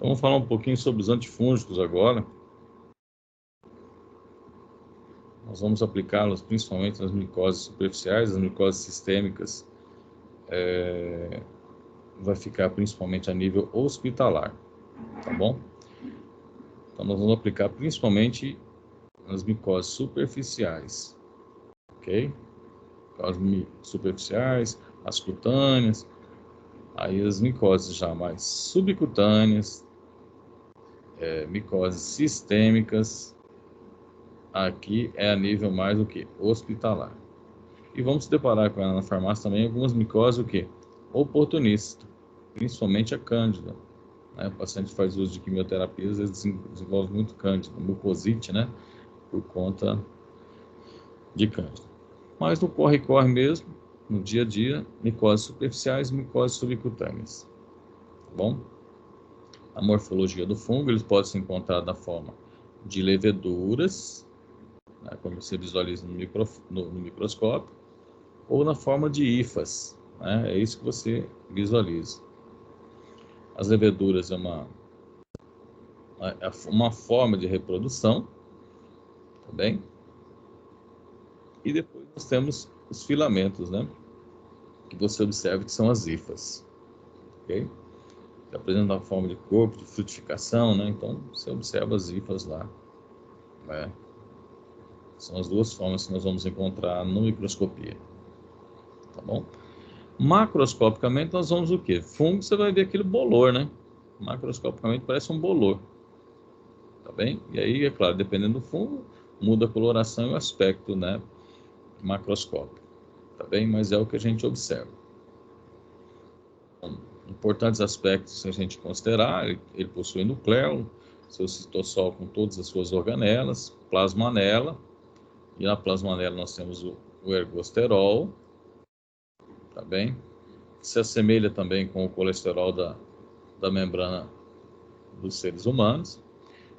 Então, vamos falar um pouquinho sobre os antifúngicos agora. Nós vamos aplicá-los principalmente nas micoses superficiais, as micoses sistêmicas vai ficar principalmente a nível hospitalar, tá bom? Então, nós vamos aplicar principalmente nas micoses superficiais, ok? As superficiais, as cutâneas, aí as micoses já mais subcutâneas, micoses sistêmicas, aqui é a nível mais o que? Hospitalar. E vamos se deparar com ela na farmácia também algumas micoses o que? Oportunistas, principalmente a cândida. Né? O paciente faz uso de quimioterapia, às vezes desenvolve muito cândida, mucosite, né? Por conta de cândida. Mas no corre-corre mesmo, no dia a dia, micoses superficiais e micoses subcutâneas. Tá bom? A morfologia do fungo, eles podem se encontrar da forma de leveduras, né, como você visualiza no microscópio, ou na forma de hifas, né, é isso que você visualiza. As leveduras é uma forma de reprodução, tá bem? E depois nós temos os filamentos, né, que você observa que são as hifas, ok? Que apresentam uma forma de corpo, de frutificação, né, então você observa as hifas lá, né? São as duas formas que nós vamos encontrar no microscopia, tá bom? Macroscopicamente nós vamos o quê? Fungo, você vai ver aquele bolor, né? Macroscopicamente parece um bolor, tá bem? E aí, é claro, dependendo do fungo, muda a coloração e o aspecto, né, macroscópico, tá bem? Mas é o que a gente observa. Então, importantes aspectos que a gente considerar, ele possui nucleolo, seu citossol com todas as suas organelas, plasmanela, e na plasmanela nós temos o ergosterol, tá bem? Se assemelha também com o colesterol da membrana dos seres humanos.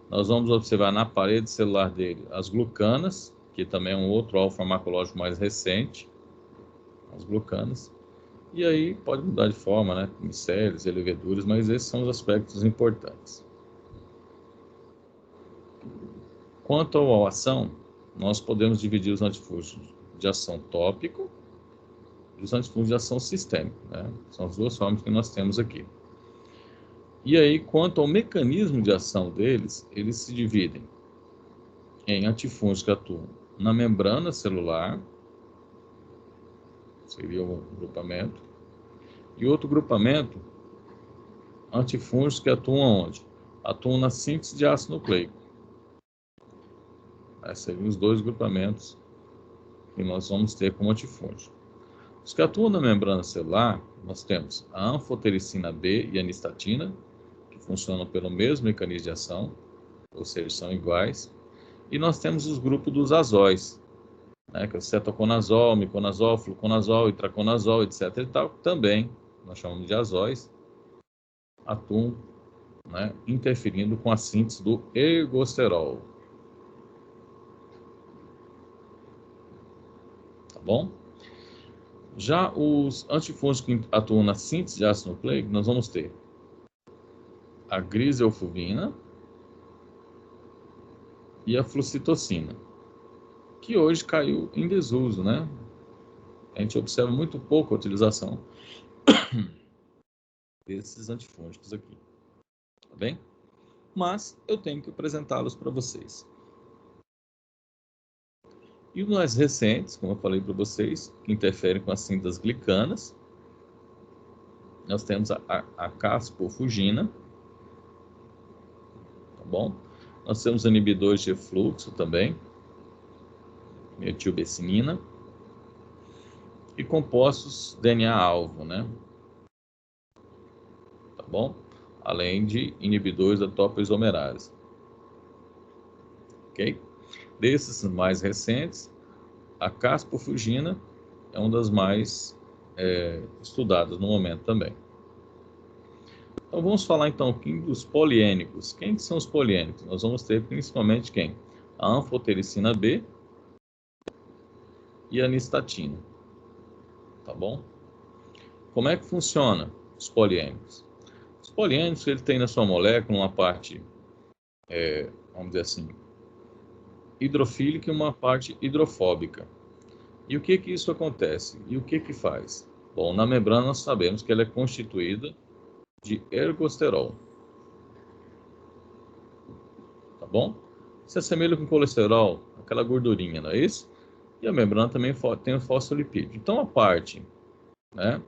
Nós vamos observar na parede celular dele as glucanas, que também é um outro alvo farmacológico mais recente, as glucanas. E aí pode mudar de forma, né? Micélios e leveduras, mas esses são os aspectos importantes. Quanto à ação, nós podemos dividir os antifúngicos de ação tópico e os antifúngicos de ação sistêmica, né? São as duas formas que nós temos aqui. E aí, quanto ao mecanismo de ação deles, eles se dividem em antifúngicos que atuam na membrana celular, seria um grupamento, e outro grupamento, antifúngicos que atuam onde? Atuam na síntese de ácido nucleico. Esses seriam os dois grupamentos que nós vamos ter como antifúngico. Os que atuam na membrana celular, nós temos a anfotericina B e a anistatina, que funcionam pelo mesmo mecanismo de ação, ou seja, são iguais. E nós temos os grupos dos azóis, né, que é o cetoconazol, miconazol, fluconazol, itraconazol, etc. e tal, também, nós chamamos de azóis, atuam, né, interferindo com a síntese do ergosterol. Tá bom? Já os antifúngicos que atuam na síntese de ácido nucleico, nós vamos ter a griselfuvina e a flucitocina, que hoje caiu em desuso, né? A gente observa muito pouco a utilização desses antifúngicos aqui, tá bem? Mas eu tenho que apresentá-los para vocês. E os mais recentes, como eu falei para vocês, que interferem com a síntese das glicanas, nós temos a caspofugina, tá bom? Nós temos inibidores de refluxo também, metilbecinina, e compostos DNA-alvo, né? Tá bom? Além de inibidores da topoisomerase. Ok? Desses mais recentes, a caspofugina é uma das mais estudadas no momento também. Então vamos falar então um pouquinho dos poliênicos. Quem são os poliênicos? Nós vamos ter principalmente quem? A anfotericina B e a nistatina. Tá bom? Como é que funciona os poliênicos? Os poliênicos, ele tem na sua molécula uma parte, vamos dizer assim, hidrofílica e uma parte hidrofóbica. E o que que isso acontece? E o que que faz? Bom, na membrana nós sabemos que ela é constituída de ergosterol. Tá bom? Se assemelha com colesterol, aquela gordurinha, não é isso? E a membrana também tem o fosfolipídio. Então a parte, né,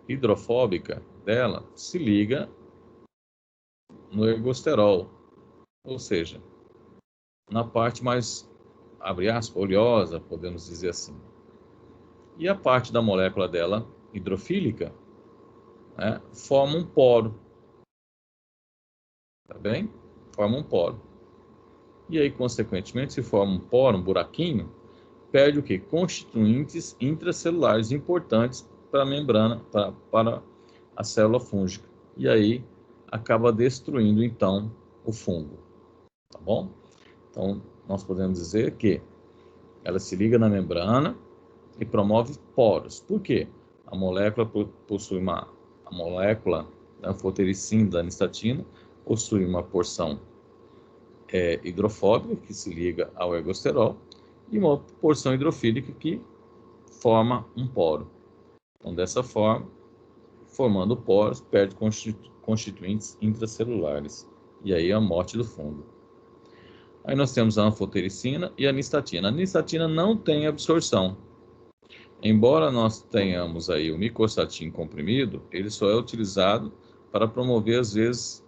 hidrofóbica dela se liga no ergosterol, ou seja, na parte mais, abre aspas, oleosa, podemos dizer assim. E a parte da molécula dela, hidrofílica, né, forma um poro, tá bem? Forma um poro. E aí, consequentemente, se forma um poro, um buraquinho, perde o quê? Constituintes intracelulares importantes para a membrana, para a célula fúngica. E aí acaba destruindo, então, o fungo. Tá bom? Então, nós podemos dizer que ela se liga na membrana e promove poros. Por quê? A molécula possui a molécula da anfotericina, da nistatina, possui uma porção hidrofóbica, que se liga ao ergosterol, e uma porção hidrofílica que forma um poro. Então, dessa forma, formando poros, perde constituintes intracelulares. E aí a morte do fungo. Aí nós temos a anfotericina e a nistatina. A nistatina não tem absorção. Embora nós tenhamos aí o micostatin comprimido, ele só é utilizado para promover, às vezes,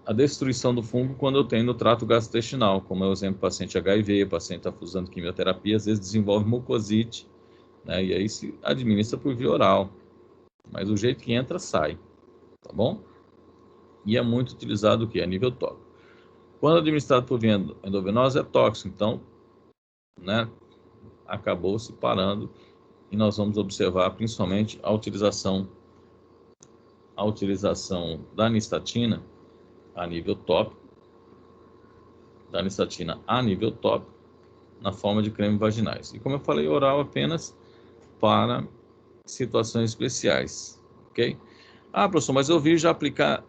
a destruição do fungo quando eu tenho no trato gastrointestinal, como é o exemplo do paciente HIV, o paciente está usando quimioterapia, às vezes desenvolve mucosite, né? E aí se administra por via oral, mas o jeito que entra, sai, tá bom? E é muito utilizado o que? A nível tópico. Quando administrado por via endovenosa é tóxico, então, né, acabou se parando e nós vamos observar principalmente a utilização da nistatina a nível tópico, na forma de creme vaginais. E como eu falei, oral apenas para situações especiais, ok? Ah, professor, mas eu vi já aplicar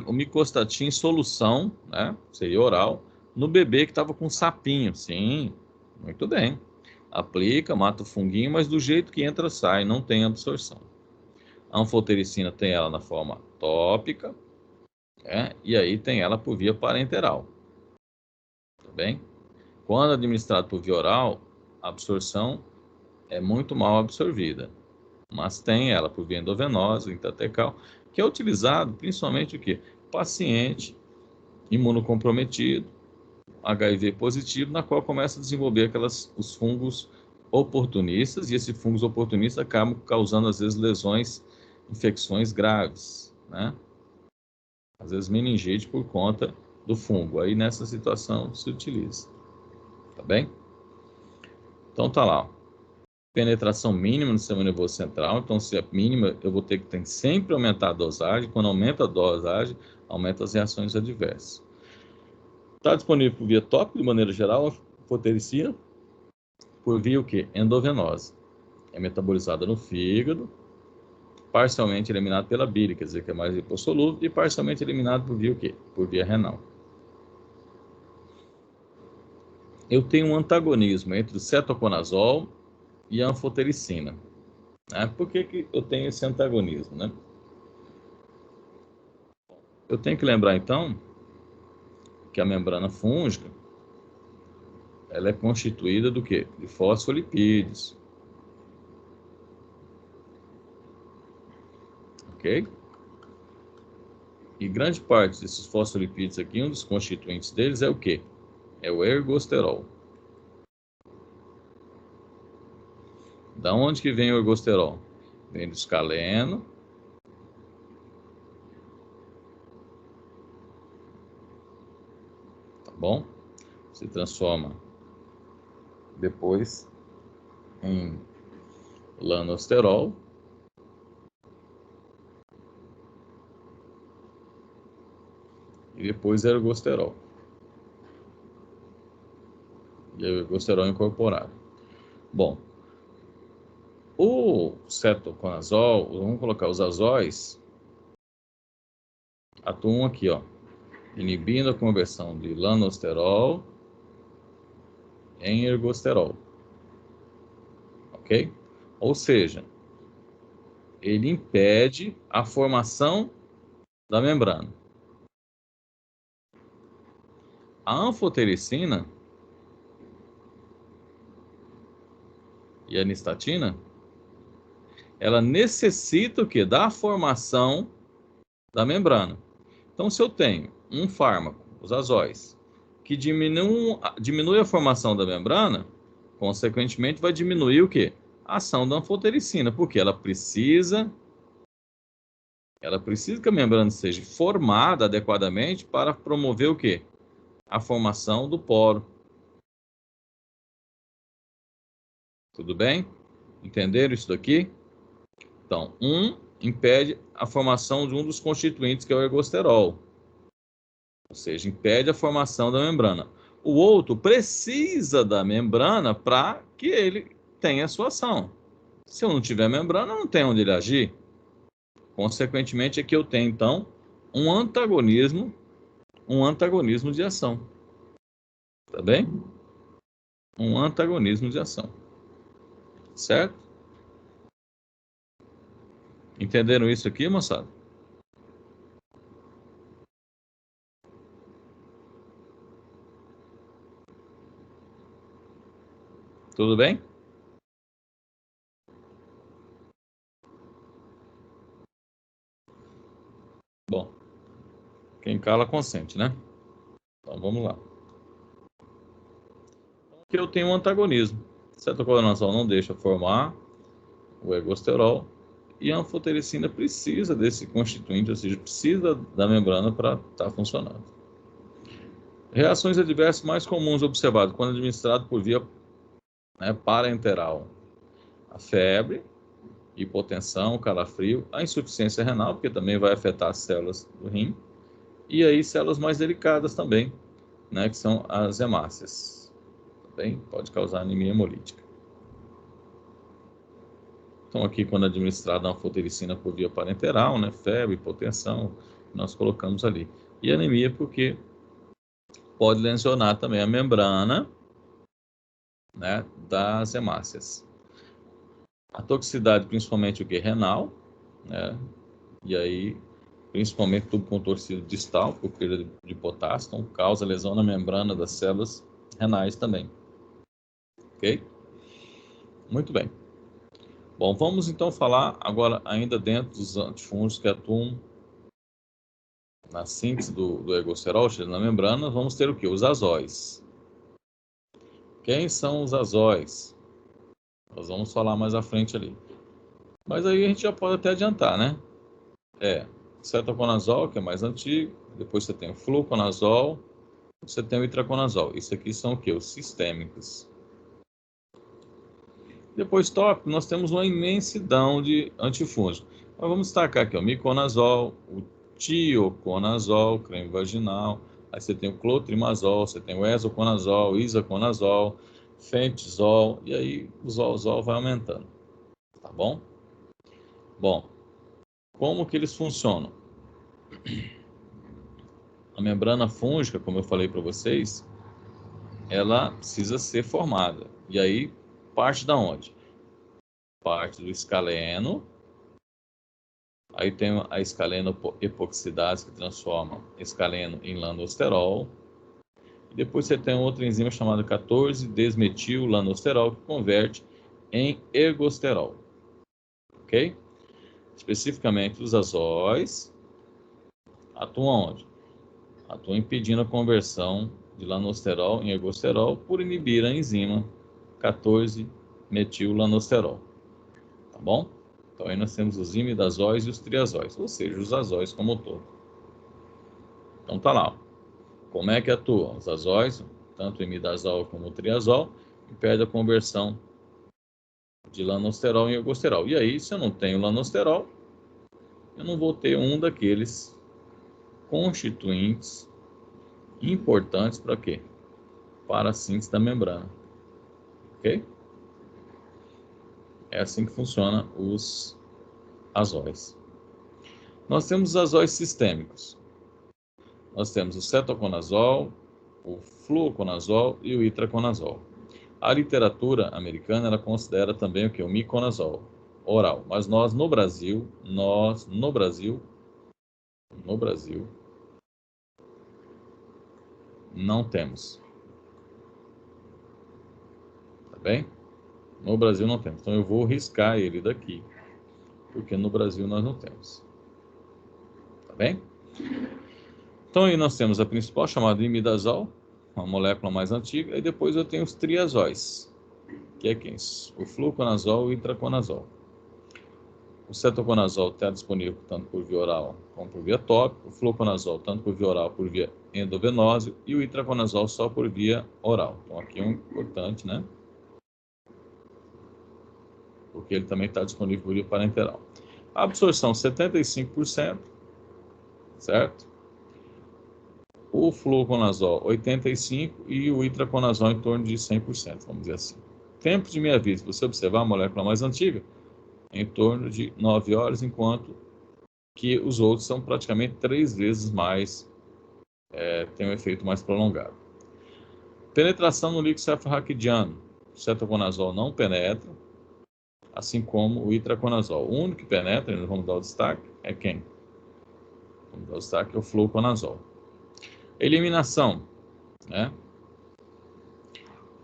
o micostatin em solução, né, seria oral, no bebê que estava com sapinho. Sim, muito bem. Aplica, mata o funguinho, mas do jeito que entra, sai, não tem absorção. A anfotericina tem ela na forma tópica, né, e aí tem ela por via parenteral. Tá bem? Quando administrado por via oral, a absorção é muito mal absorvida, mas tem ela por via endovenosa, intratecal, que é utilizado principalmente o quê? Paciente imunocomprometido, HIV positivo, na qual começa a desenvolver os fungos oportunistas, e esses fungos oportunistas acabam causando, às vezes, lesões, infecções graves, né? Às vezes meningite por conta do fungo. Aí, nessa situação, se utiliza, tá bem? Então, tá lá, ó. Penetração mínima no sistema nervoso central. Então, se é mínima, eu vou ter que sempre aumentar a dosagem. Quando aumenta a dosagem, aumenta as reações adversas. Está disponível por via tópica, de maneira geral, a anfotericina, por via o quê? Endovenosa. É metabolizada no fígado, parcialmente eliminado pela bile, quer dizer que é mais lipossolúvel, e parcialmente eliminado por via o quê? Por via renal. Eu tenho um antagonismo entre o cetoconazol e a anfotericina. Né? Por que eu tenho esse antagonismo, né? Eu tenho que lembrar, então, que a membrana fúngica, ela é constituída do quê? De fosfolipídios. Ok? E grande parte desses fosfolipídios aqui, um dos constituintes deles é o quê? É o ergosterol. Da onde que vem o ergosterol? Vem do escaleno, tá bom? Se transforma depois em lanosterol, e depois ergosterol. E o ergosterol incorporado. Bom, O cetoconazol, vamos colocar os azóis, atuam aqui, ó, inibindo a conversão de lanosterol em ergosterol, ok? Ou seja, ele impede a formação da membrana. A anfotericina e a nistatina, ela necessita o quê? Da formação da membrana. Então, se eu tenho um fármaco, os azóis, que diminui a formação da membrana, consequentemente vai diminuir o quê? A ação da anfotericina, porque ela precisa que a membrana seja formada adequadamente para promover o quê? A formação do poro. Tudo bem? Entenderam isso daqui? Então, impede a formação de um dos constituintes, que é o ergosterol. Ou seja, impede a formação da membrana. O outro precisa da membrana para que ele tenha a sua ação. Se eu não tiver membrana, não tem onde ele agir. Consequentemente, aqui eu tenho, então, um antagonismo de ação. Tá bem? Um antagonismo de ação. Certo? Entenderam isso aqui, moçada? Tudo bem? Bom, quem cala consente, né? Então vamos lá. Aqui eu tenho um antagonismo. Cetoconazol não deixa formar o ergosterol e a anfotericina precisa desse constituinte, ou seja, precisa da membrana para estar funcionando. Reações adversas mais comuns observadas quando administrado por via, né, parenteral: a febre, hipotensão, calafrio, a insuficiência renal, porque também vai afetar as células do rim, e aí células mais delicadas também, né, que são as hemácias. Também pode causar anemia hemolítica. Então, aqui, quando administrada a anfotericina por via parenteral, né, febre, hipotensão, nós colocamos ali. E anemia, porque pode lesionar também a membrana, né, das hemácias. A toxicidade, principalmente o que? Renal, né, e aí, principalmente tubo contorcido distal, por perda de potássio, então causa lesão na membrana das células renais também. Ok? Muito bem. Bom, vamos então falar agora ainda dentro dos antifúngicos que atuam na síntese do ergosterol, na membrana, vamos ter o que? Os azóis. Quem são os azóis? Nós vamos falar mais à frente ali. Mas aí a gente já pode até adiantar, né? Cetoconazol, que é mais antigo, depois você tem o fluconazol, você tem o itraconazol. Isso aqui são o que? Os sistêmicos. Depois, tópico, nós temos uma imensidão de antifúngicos. Mas vamos destacar aqui o miconazol, o tioconazol, creme vaginal, aí você tem o clotrimazol, você tem o exoconazol, isaconazol, fentizol, e aí o zolzol vai aumentando, tá bom? Bom, como que eles funcionam? A membrana fúngica, como eu falei para vocês, ela precisa ser formada. E aí, parte da onde? Parte do escaleno. Aí tem a escaleno epoxidase, que transforma escaleno em lanosterol. E depois você tem outra enzima chamada 14-desmetil-lanosterol, que converte em ergosterol. Ok? Especificamente, os azóis atuam onde? Atuam impedindo a conversão de lanosterol em ergosterol por inibir a enzima 14-metil-lanosterol. Tá bom? Então aí nós temos os imidazóis e os triazóis, ou seja, os azóis como um todo. Então tá lá, ó. Como é que atuam? Os azóis, tanto o imidazol como o triazol, impede a conversão de lanosterol em ergosterol. E aí, se eu não tenho lanosterol, eu não vou ter um daqueles constituintes importantes para quê? Para a síntese da membrana. Ok? É assim que funciona os azóis. Nós temos os azóis sistêmicos. Nós temos o cetoconazol, o fluoconazol e o itraconazol. A literatura americana ela considera também o que? O miconazol oral. Mas nós no Brasil, não temos. Tá bem? No Brasil não temos. Então eu vou riscar ele daqui, porque no Brasil nós não temos. Tá bem? Então aí nós temos a principal chamada imidazol, uma molécula mais antiga, e depois eu tenho os triazóis, que é quem? O fluconazol e o itraconazol. O cetoconazol está disponível tanto por via oral como por via tópica, o fluconazol tanto por via oral como por via endovenose e o itraconazol só por via oral. Então aqui é um importante, né? Porque ele também está disponível por via parenteral. A absorção 75%, certo? O fluconazol 85% e o itraconazol em torno de 100%, vamos dizer assim. Tempo de meia-vida, se você observar a molécula mais antiga, em torno de 9 horas, enquanto que os outros são praticamente 3 vezes mais, tem um efeito mais prolongado. Penetração no líquido cefalorraquidiano. O cetoconazol não penetra, assim como o itraconazol. O único que penetra, nós vamos dar o destaque, é quem? Vamos dar o destaque, é o fluconazol. Eliminação, né?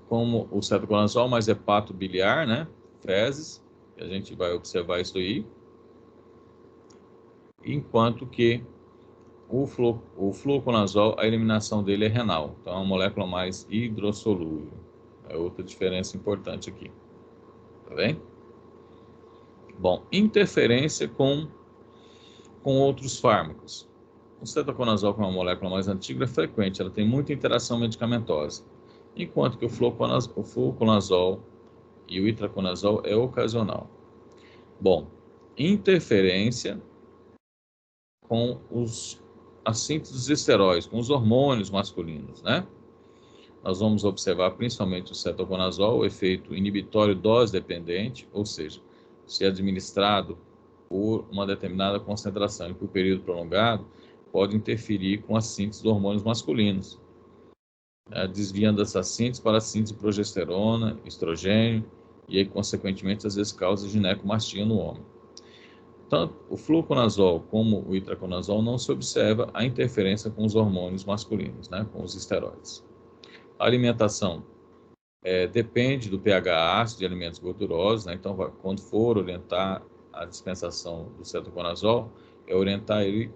Como o cetoconazol, mas hepato biliar, né? Fezes, a gente vai observar isso aí. Enquanto que o fluconazol, a eliminação dele é renal. Então, é uma molécula mais hidrossolúvel. É outra diferença importante aqui. Tá bem? Bom, interferência com outros fármacos. O cetoconazol, que é uma molécula mais antiga, é frequente. Ela tem muita interação medicamentosa. Enquanto que o fluconazol e o itraconazol é ocasional. Bom, interferência com a síntese dos esteróides, com os hormônios masculinos, né? Nós vamos observar principalmente o cetoconazol, o efeito inibitório dose-dependente, ou seja, se administrado por uma determinada concentração e por período prolongado, pode interferir com a síntese dos hormônios masculinos, né? Desviando essa síntese para a síntese de progesterona, estrogênio, e aí, consequentemente, às vezes causa ginecomastia no homem. Tanto o fluconazol como o itraconazol não se observa a interferência com os hormônios masculinos, né, com os esteroides. A alimentação depende do pH ácido de alimentos gordurosos, né, então quando for orientar a dispensação do cetoconazol, é orientar ele,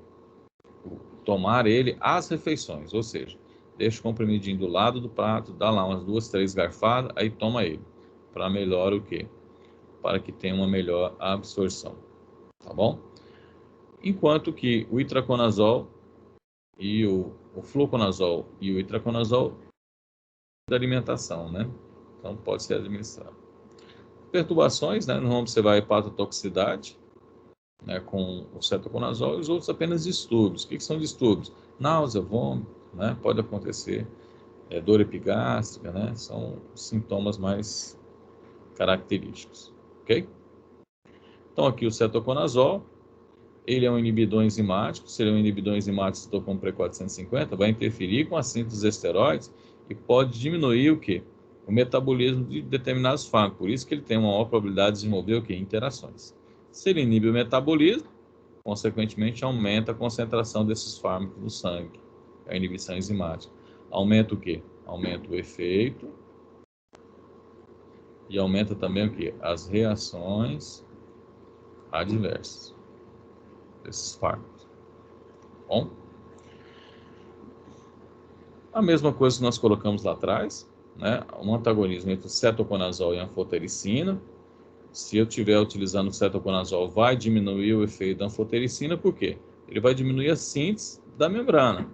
tomar ele às refeições, ou seja, deixa o comprimidinho do lado do prato, dá lá umas 2, 3 garfadas, aí toma ele, para melhor o quê? Para que tenha uma melhor absorção. Tá bom? Enquanto que o itraconazol e o fluconazol e o itraconazol da alimentação, né? Então pode ser administrado. Perturbações, né? Nós vamos observar a hepatotoxicidade, né? Com o cetoconazol e os outros apenas distúrbios. O que são distúrbios? Náusea, vômito, né? Pode acontecer dor epigástrica, né? São sintomas mais característicos, ok? Então aqui o cetoconazol, ele é um inibidor enzimático. Se ele é um inibidor enzimático, estou com Pre-450, vai interferir com a síntese dos esteroides e pode diminuir o quê? O metabolismo de determinados fármacos. Por isso que ele tem uma maior probabilidade de desenvolver o quê? Interações. Se ele inibe o metabolismo, consequentemente aumenta a concentração desses fármacos no sangue. A inibição enzimática. Aumenta o quê? Aumenta o efeito e aumenta também o quê? As reações adversas desses fármacos. Bom, a mesma coisa que nós colocamos lá atrás, né? Um antagonismo entre o cetoconazol e a anfotericina. Se eu estiver utilizando o cetoconazol, vai diminuir o efeito da anfotericina, por quê? Ele vai diminuir a síntese da membrana.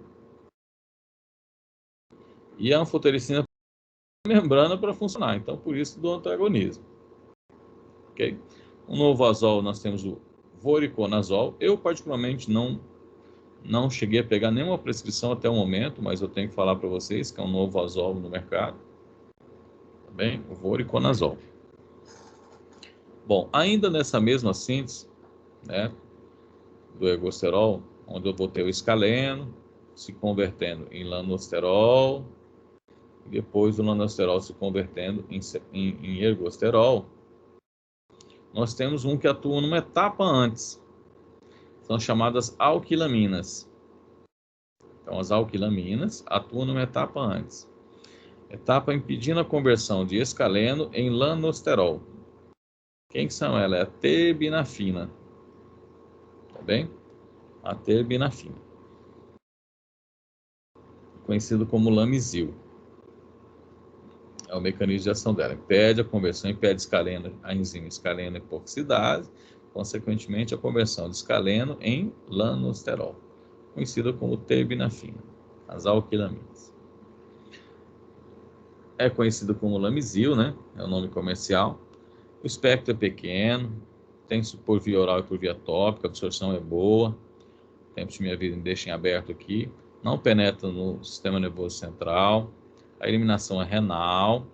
E a anfotericina precisa da membrana para funcionar, então por isso do antagonismo. Ok? Um novo azol, nós temos o voriconazol. Eu particularmente não cheguei a pegar nenhuma prescrição até o momento, mas eu tenho que falar para vocês que é um novo azol no mercado. Tá bem? O voriconazol. Bom, ainda nessa mesma síntese, né, do ergosterol, onde eu vou ter o escaleno se convertendo em lanosterol, e depois o lanosterol se convertendo em ergosterol, nós temos um que atua numa etapa antes. São chamadas alquilaminas. Então, as alquilaminas atuam numa etapa antes. Etapa impedindo a conversão de escaleno em lanosterol. Quem são elas? É a terbinafina. Tá bem? A terbinafina. Conhecido como Lamisil. É o mecanismo de ação dela. Impede a conversão, impede a enzima escaleno epoxidase, consequentemente a conversão de escaleno em lanosterol, conhecida como terbinafina, as alquilaminas. É conhecido como Lamisil, né? É o nome comercial. O espectro é pequeno, tem por via oral e por via tópica, a absorção é boa. O tempo de minha vida me deixa em aberto aqui. Não penetra no sistema nervoso central. A eliminação é renal.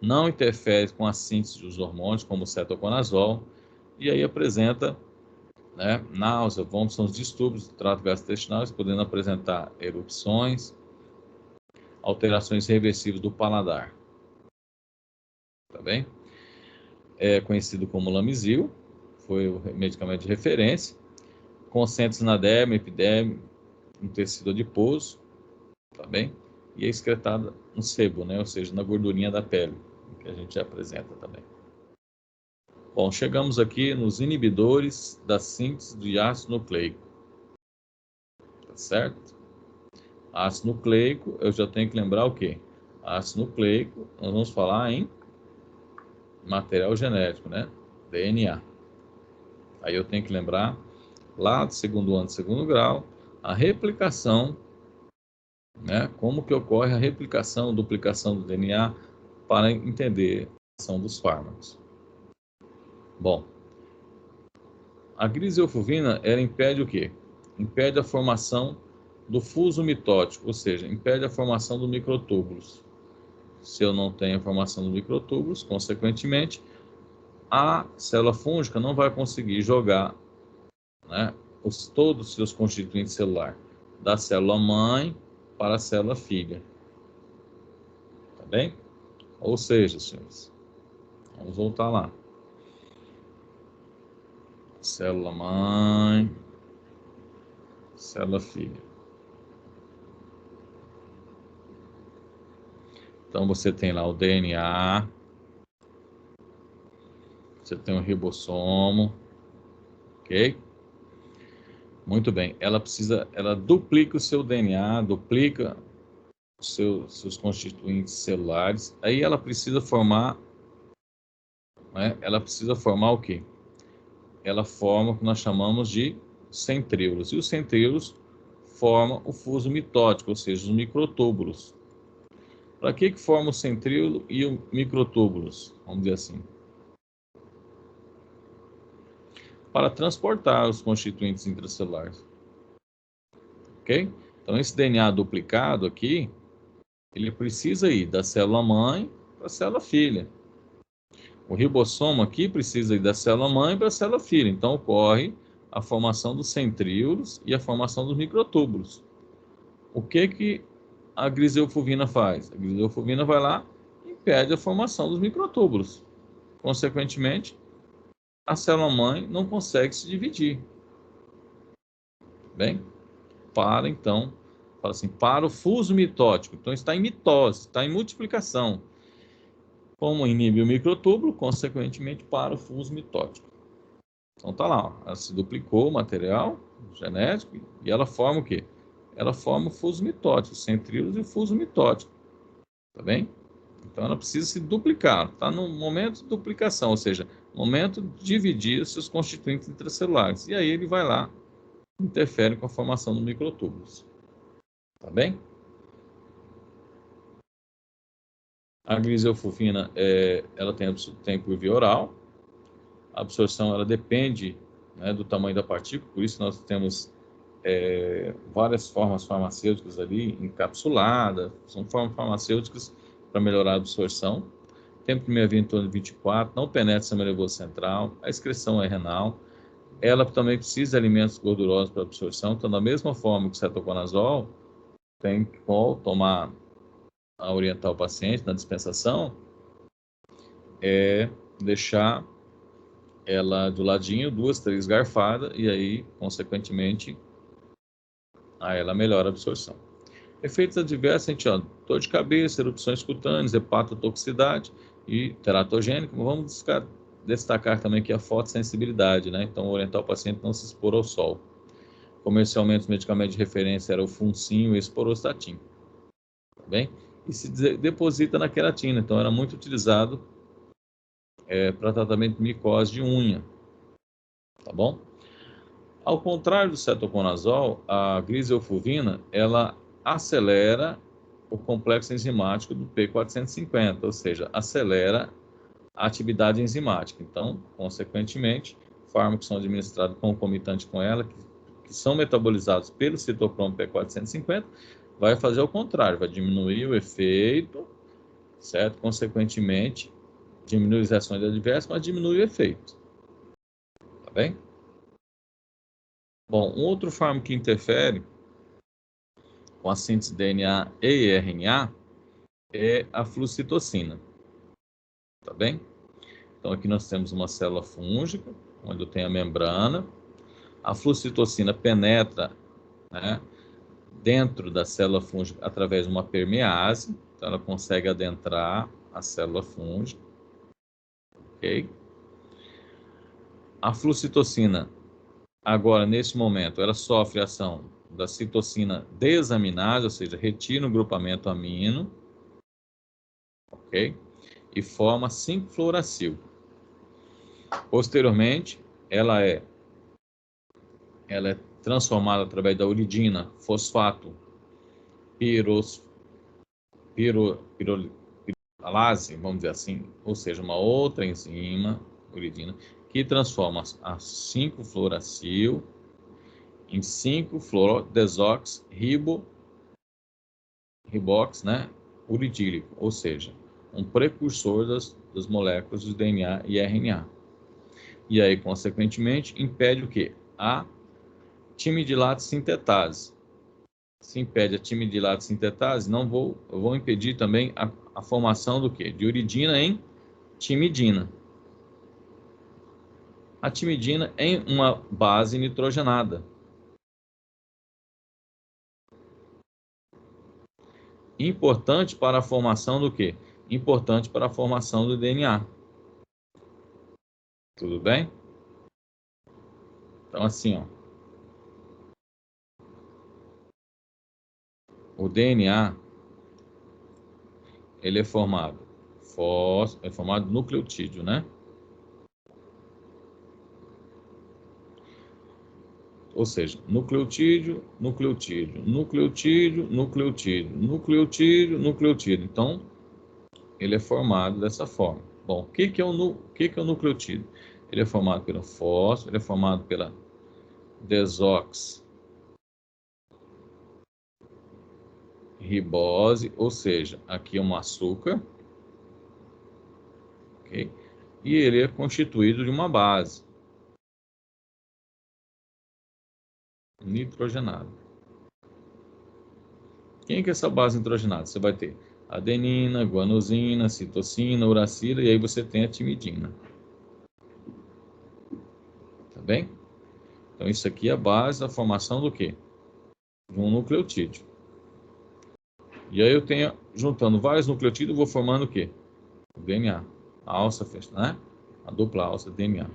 Não interfere com a síntese dos hormônios, como o cetoconazol. E aí apresenta, né, náusea, vômitos, são os distúrbios do trato gastrointestinal, podendo apresentar erupções, alterações reversíveis do paladar. Tá bem? É conhecido como Lamisil, foi o medicamento de referência. Concentra-se na derma, epiderme, no tecido adiposo, tá bem? E é excretada no sebo, né? Ou seja, na gordurinha da pele, que a gente apresenta também. Bom, chegamos aqui nos inibidores da síntese de ácido nucleico. Tá certo? Ácido nucleico, eu já tenho que lembrar o quê? Ácido nucleico, nós vamos falar em material genético, né? DNA. Aí eu tenho que lembrar, lá do segundo ano, segundo grau, a replicação, né? Como que ocorre a replicação, duplicação do DNA, para entender a ação dos fármacos. Bom, a griseofulvina, ela impede o quê? Impede a formação do fuso mitótico, ou seja, impede a formação do microtúbulos. Se eu não tenho a formação dos microtúbulos, consequentemente, a célula fúngica não vai conseguir jogar, né, todos os seus constituintes celulares da célula mãe para a célula filha. Tá bem? Ou seja, senhores, vamos voltar lá. Célula mãe, célula filha. Então você tem lá o DNA, você tem o ribossomo, ok? Muito bem. Ela duplica o seu DNA, duplica os seus constituintes celulares. Aí ela precisa formar, né? Ela precisa formar o quê? Ela forma o que nós chamamos de centríolos. E os centríolos formam o fuso mitótico, ou seja, os microtúbulos. Para que forma o centríolo e o microtúbulos? Vamos dizer assim. Para transportar os constituintes intracelulares. Ok? Então, esse DNA duplicado aqui, ele precisa ir da célula mãe para a célula filha. O ribossomo aqui precisa ir da célula mãe para a célula filha. Então, ocorre a formação dos centríolos e a formação dos microtúbulos. O que a griseofulvina faz? A griseofulvina vai lá e impede a formação dos microtúbulos. Consequentemente, a célula mãe não consegue se dividir. Bem, então, fala assim, para o fuso mitótico. Então, está em mitose, está em multiplicação. Como inibe o microtúbulo, consequentemente, para o fuso mitótico. Então, tá lá, ó, ela se duplicou o material genético e ela forma o quê? Ela forma o fuso mitótico, os centríolos e o fuso mitótico. Tá bem? Então, ela precisa se duplicar. Está no momento de duplicação, ou seja, momento de dividir os seus constituintes intracelulares. E aí ele vai lá, interfere com a formação dos microtúbulos. Tá bem? A griseofulvina, ela tem por via oral. A absorção, ela depende, né, do tamanho da partícula, por isso nós temos várias formas farmacêuticas ali, encapsulada, são formas farmacêuticas para melhorar a absorção. tempo de meia-vida em torno de 24, não penetra o sistema nervoso central, a excreção é renal, ela também precisa de alimentos gordurosos para absorção, então da mesma forma que o cetoconazol, tem que tomar, a orientar o paciente na dispensação, deixar ela do ladinho, 2, 3 garfadas, e aí, consequentemente, aí ela melhora a absorção. Efeitos adversos, a gente, dor de cabeça, erupções cutâneas, hepatotoxicidade e teratogênico. Vamos destacar também aqui a fotossensibilidade, né? Então, orientar o paciente a não se expor ao sol. Comercialmente, os medicamentos de referência eram o Funcinho e o Esporostatin, tá bem? E se deposita na queratina, então era muito utilizado para tratamento de micose de unha, tá bom? Ao contrário do cetoconazol, a gliselfulvina, ela acelera o complexo enzimático do P450, ou seja, acelera a atividade enzimática. Então, consequentemente, fármacos são administrados concomitante com ela, que são metabolizados pelo citocromo P450, vai fazer o contrário, vai diminuir o efeito, certo? Consequentemente, diminui as reações adversas, mas diminui o efeito. Tá bem? Bom, um outro fármaco que interfere com a síntese de DNA e RNA é a flucitocina. Tá bem? Então, aqui nós temos uma célula fúngica, onde eu tenho a membrana. A flucitocina penetra, né, dentro da célula fúngica através de uma permease. Então, ela consegue adentrar a célula fúngica. Ok? A flucitocina, agora, nesse momento, ela sofre a ação da citocina desaminase, ou seja, retira o grupamento amino, ok? E forma 5-fluoracil. Posteriormente, ela é transformada através da uridina, fosfato, pirolase, vamos dizer assim, ou seja, uma outra enzima, uridina, que transforma a 5-fluoracil em 5-fluorodesoxirribox, né, uridílico, ou seja, um precursor das moléculas do DNA e RNA. E aí, consequentemente, impede o quê? A timidilate sintetase. Se impede a timidilate sintetase, eu vou impedir também a formação do quê? De uridina em timidina. A timidina é uma base nitrogenada. Importante para a formação do quê? Importante para a formação do DNA. Tudo bem? Então, assim, ó, o DNA, ele é formado de nucleotídeo, né? Ou seja, nucleotídeo, nucleotídeo, nucleotídeo, nucleotídeo, nucleotídeo, nucleotídeo. Então, ele é formado dessa forma. Bom, o que é o nucleotídeo? Ele é formado pelo fósforo, ele é formado pela desoxirribose, ou seja, aqui é um açúcar, ok? E ele é constituído de uma base nitrogenada. Quem que é essa base nitrogenada? Você vai ter adenina, guanosina, citosina, uracila, e aí você tem a timidina. Tá bem? Então, isso aqui é a base da formação do quê? De um nucleotídeo. E aí eu tenho, juntando vários nucleotídeos, eu vou formando o quê? O DNA. A alça, né? A dupla alça DNA.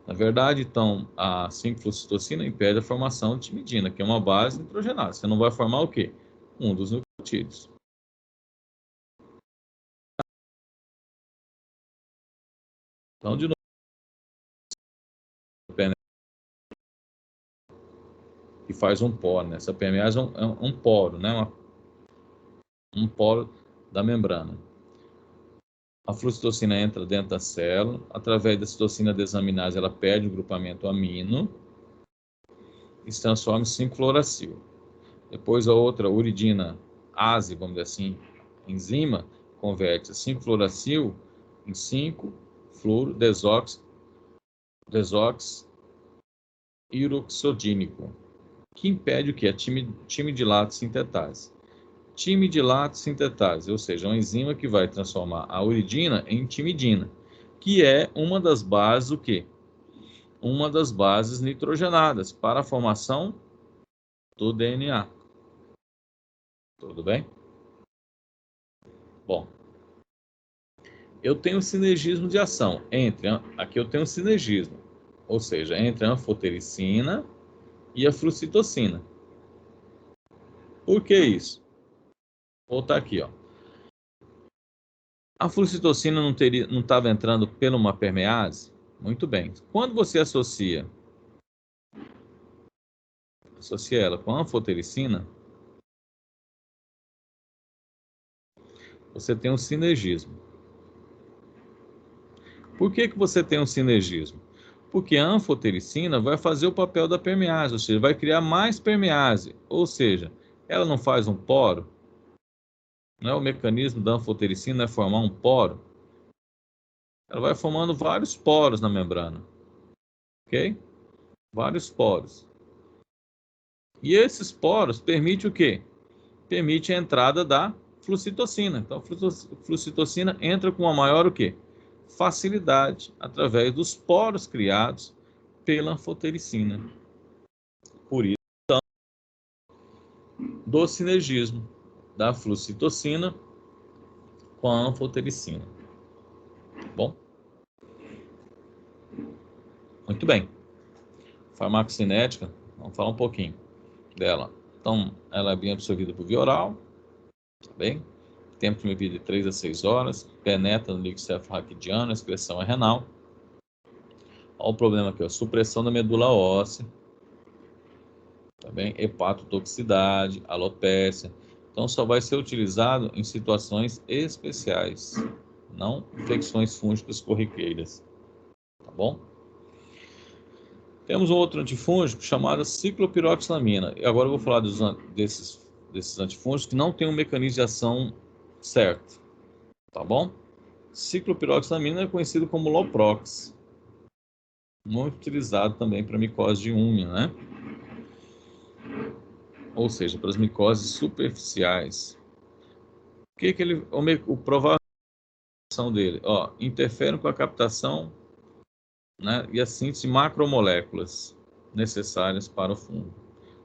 Na verdade, então, a 5-flucitocina impede a formação de timidina, que é uma base nitrogenada. Você não vai formar o quê? Um dos nucleotídeos. Então, de novo, que faz um poro, né? Essa permease é um poro, né? Um poro da membrana. A flucitocina entra dentro da célula, através da citocina desaminase, ela perde o grupamento amino e se transforma em 5-fluoracil. Depois a outra uridina ase, vamos dizer assim, enzima, converte a 5-fluoracil em 5-fluoro desoxiiroxidínico, que impede o que? A timidilato sintetase. Timidilato sintetase, ou seja, uma enzima que vai transformar a uridina em timidina, que é uma das bases, o quê? Uma das bases nitrogenadas para a formação do DNA. Tudo bem? Bom, eu tenho sinergismo de ação aqui eu tenho sinergismo, ou seja, entre a anfotericina e a flucitocina. Por que isso? Vou voltar aqui, ó. A flucitocina não estava entrando pela uma permease? Muito bem. Quando você associa ela com a anfotericina, você tem um sinergismo. Por que você tem um sinergismo? Porque a anfotericina vai fazer o papel da permease, ou seja, vai criar mais permease, ou seja, ela não faz um poro. Não é o mecanismo da anfotericina é formar um poro. Ela vai formando vários poros na membrana, ok? Vários poros. E esses poros permitem o quê? Permite a entrada da flucitocina. Então, a flucitocina entra com uma maior o quê? Facilidade através dos poros criados pela anfotericina. Por isso, então, do sinergismo da flucitocina com a anfotericina. Bom? Muito bem. Farmacocinética, vamos falar um pouquinho dela. Então, ela é bem absorvida por via oral, tá bem? Tempo de vida de 3 a 6 horas, penetra no líquido cefalorraquidiano, a excreção é renal. Olha o problema aqui, ó, supressão da medula óssea, tá bem? Hepatotoxicidade, alopécia. Então, só vai ser utilizado em situações especiais, não infecções fúngicas corriqueiras, tá bom? Temos um outro antifúngico chamado ciclopiroxamina. E agora eu vou falar desses antifúngicos que não tem um mecanismo de ação certo, tá bom? Ciclopiroxamina é conhecido como Loprox, muito utilizado também para micose de unha, né? Ou seja, para as micoses superficiais. O que que o provável ação dele? Ó, interfere com a captação, né, e a síntese de macromoléculas necessárias para o fungo.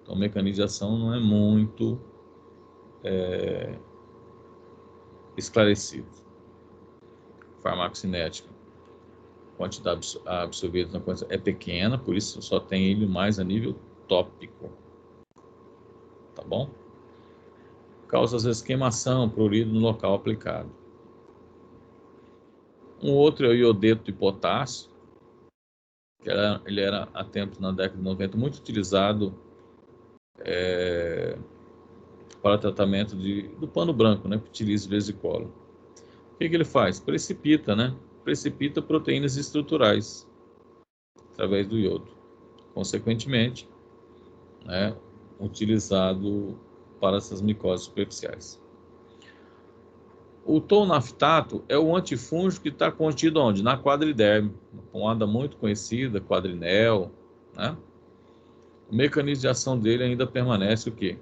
Então, o mecanismo de ação não é muito esclarecido. Farmacocinética, quantidade absorvida é pequena, por isso só tem ele mais a nível tópico, tá bom? Causa às vezes queimação, prurido no local aplicado. Um outro é o iodeto de potássio, que ele era há tempos, na década de 90, muito utilizado para tratamento do pano branco, né, pitilismo vesicolo. O que ele faz? Precipita, né? Precipita proteínas estruturais através do iodo. Consequentemente, né, utilizado para essas micoses superficiais. O tolnaftato é o antifúngico que está contido onde? Na quadriderme, uma pomada muito conhecida, quadrinel, né? O mecanismo de ação dele ainda permanece o quê?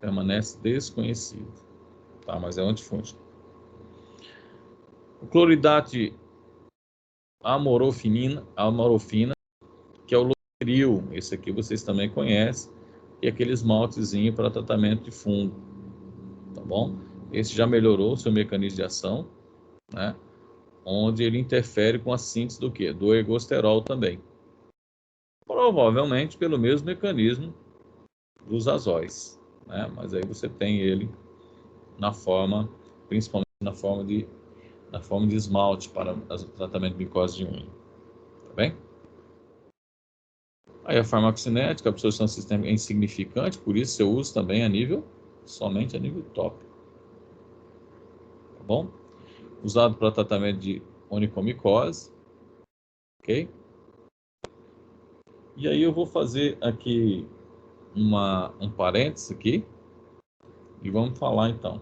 Permanece desconhecido, tá? Mas é um antifúngico. O cloridato de amorofina, que é o Loseril, esse aqui vocês também conhecem, e aquele esmaltezinho para tratamento de fungo, tá bom? Esse já melhorou o seu mecanismo de ação, né? Onde ele interfere com a síntese do quê? Do ergosterol também. Provavelmente pelo mesmo mecanismo dos azóis, né? Mas aí você tem ele na forma, principalmente na forma de esmalte para o tratamento de micose de unha, tá bem? Aí a farmacocinética, a absorção sistêmica é insignificante, por isso eu uso também somente a nível tópico, tá bom? Usado para tratamento de onicomicose, ok? E aí eu vou fazer aqui um parênteses aqui e vamos falar então.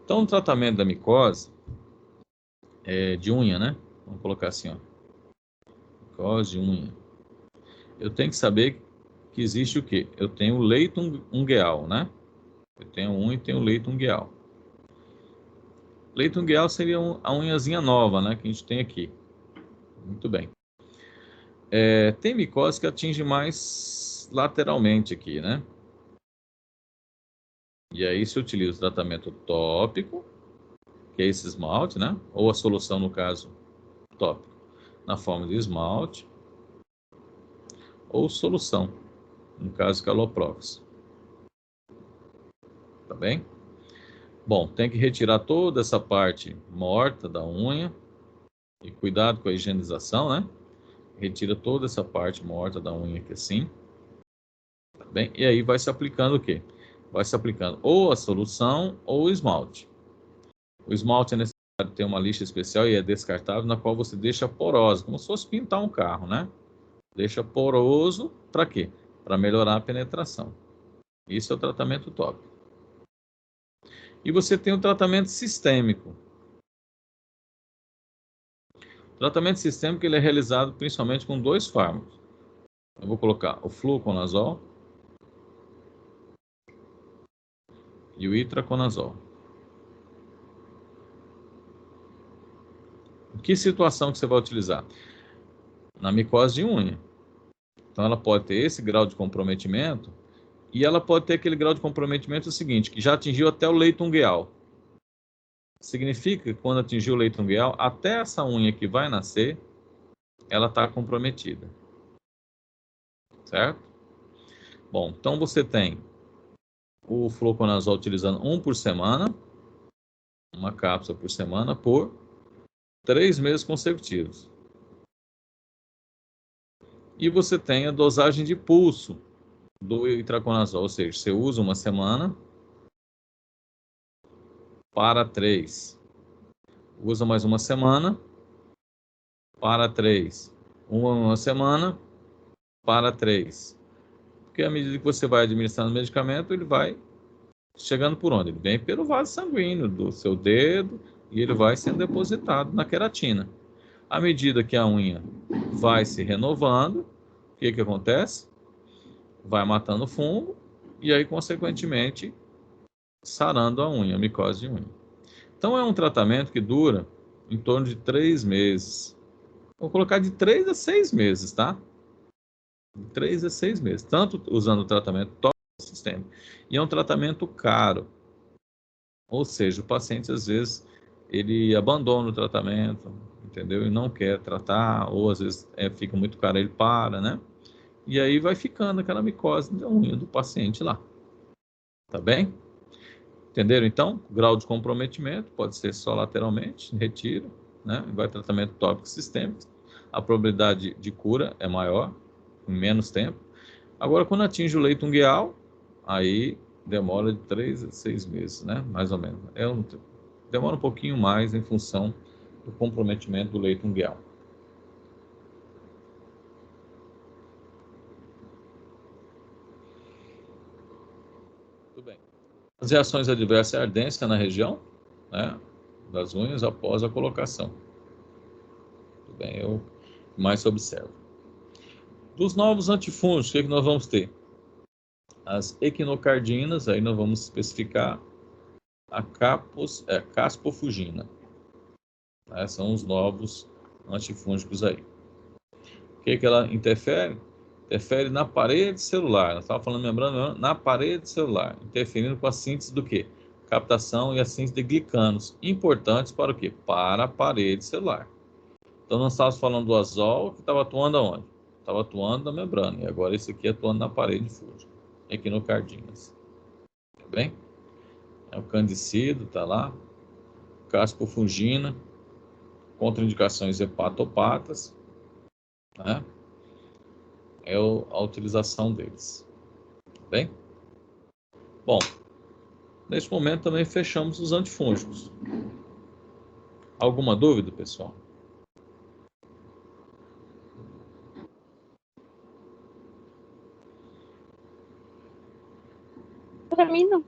Então, no tratamento da micose, de unha, né? Vamos colocar assim, ó. Micose de unha. Eu tenho que saber que existe o quê? Eu tenho o leito ungueal, né? Eu tenho unha e tenho o leito ungueal. Leito ungueal seria a unhazinha nova, né? Que a gente tem aqui. Muito bem. Tem micose que atinge mais lateralmente aqui, né? E aí se utiliza o tratamento tópico, que é esse esmalte, né? Ou a solução, no caso, tópico, na forma de esmalte, ou solução, no caso, Caloprox. Tá bem? Bom, tem que retirar toda essa parte morta da unha, e cuidado com a higienização, né? Retira toda essa parte morta da unha aqui assim, tá bem? E aí vai se aplicando o quê? Vai se aplicando ou a solução ou o esmalte. O esmalte é necessário ter uma lixa especial e é descartável, na qual você deixa porosa, como se fosse pintar um carro, né? Deixa poroso, para quê? Para melhorar a penetração. Isso é o tratamento tópico. E você tem o tratamento sistêmico. O tratamento sistêmico ele é realizado principalmente com 2 fármacos. Eu vou colocar o fluconazol e o itraconazol. Em que situação que você vai utilizar? Na micose de unha. Então ela pode ter esse grau de comprometimento e ela pode ter aquele grau de comprometimento seguinte, que já atingiu até o leito ungueal. Significa que quando atingiu o leito ungueal, até essa unha que vai nascer, ela está comprometida. Certo? Bom, então você tem o fluconazol utilizando 1 por semana, uma cápsula por semana, por 3 meses consecutivos. E você tem a dosagem de pulso do itraconazol, ou seja, você usa uma semana para 3. Usa mais uma semana para 3. Uma semana para 3. Porque à medida que você vai administrando o medicamento, ele vai chegando por onde? Ele vem pelo vaso sanguíneo do seu dedo e ele vai sendo depositado na queratina. À medida que a unha vai se renovando, o que acontece? Vai matando o fungo e aí, consequentemente, sarando a unha, a micose de unha. Então, é um tratamento que dura em torno de 3 meses. Vou colocar de 3 a 6 meses, tá? De 3 a 6 meses. Tanto usando o tratamento tópico sistêmico. E é um tratamento caro. Ou seja, o paciente, às vezes, ele abandona o tratamento, entendeu? E não quer tratar, ou às vezes fica muito caro, ele para, né? E aí vai ficando aquela micose da unha do paciente lá. Tá bem? Entenderam? Então, grau de comprometimento pode ser só lateralmente, retira, né? Vai tratamento tópico sistêmico. A probabilidade de cura é maior, em menos tempo. Agora, quando atinge o leito ungueal, aí demora de 3 a 6 meses, né? Mais ou menos. Demora um pouquinho mais em função do comprometimento do leito ungueal. Tudo bem. As reações adversas é ardência na região, né, das unhas após a colocação. Tudo bem, eu mais observo. Dos novos antifúngicos, o que nós vamos ter? As equinocardinas, aí nós vamos especificar a caspofugina. São os novos antifúngicos aí. O que ela interfere? Interfere na parede celular. Nós estávamos falando, lembrando, na parede celular, interferindo com a síntese do quê? Captação e a síntese de glicanos, importantes para o quê? Para a parede celular. Então, nós estávamos falando do azol, que estava atuando aonde? Estava atuando na membrana, e agora esse aqui atuando na parede fúngica, equinocardinas. Tá bem? É o candicida, está lá. Caspofungina, contraindicações hepatopatas, né? É a utilização deles. Tá bem? Bom, neste momento também fechamos os antifúngicos. Alguma dúvida, pessoal? Para mim, não.